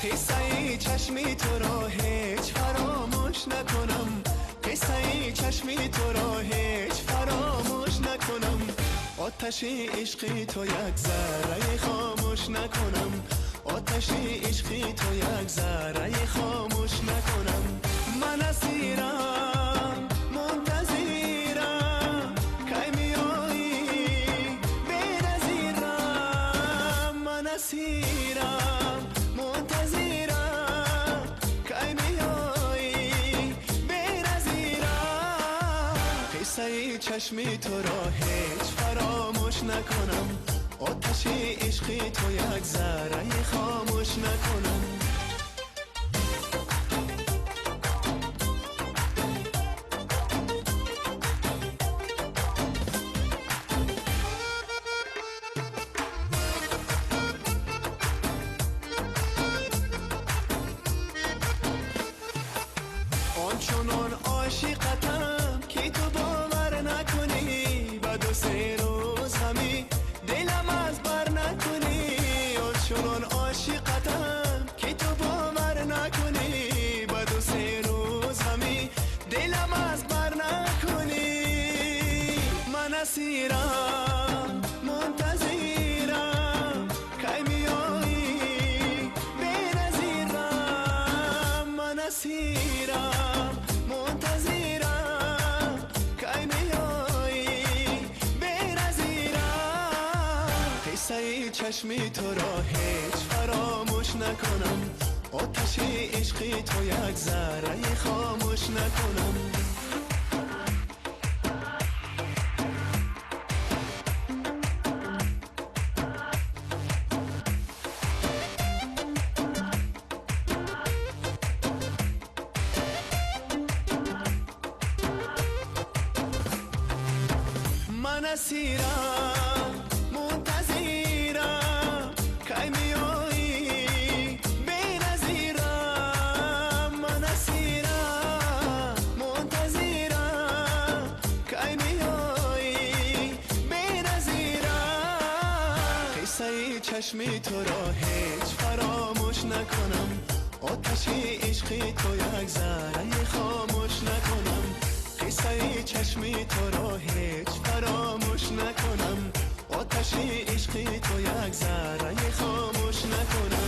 قصه چشمی تو را هیچ فراموش نکنم، قصه چشمی تو را هیچ فراموش نکنم. آتش عشقی تو یک ذره خاموش نکنم، آتش عشقی تو یک ذره خاموش نکنم. من اسیرم منتظرم کی میایی بنظیرم. من اسیرم منتظرم کی میایی بنظیرم. قصه چشمی تو را هیچ فراموش نکنم، آتش عشقی تو یک ذره خاموش نکنم. آنچنان عاشقتم که تو باور نکنی، بعد و 3 روز همی دلم از بر نکنی. آنچنان عاشقتم که تو باور نکنی، بعد و 3 روز همی دلم از بر نکنی. من اسیرم منتظرم کی میایی بنظیرم. من اسیرم منتظرم کی میایی بنظیرم. قصه چشمی تو را هیچ فراموش نکنم، آتش عشقی تو یک ذره خاموش نکنم. من اسیرم منتظرم کی میایی بنظیرم. من اسیرم منتظرم کی میایی بنظیرم. قصه چشمی تو را هیچ فراموش نکنم، آتش عشقی تو یک ذره خاموش نکنم. قصه چشمی تو را هیچ فراموش نکنم، آتش عشقی تو یک ذره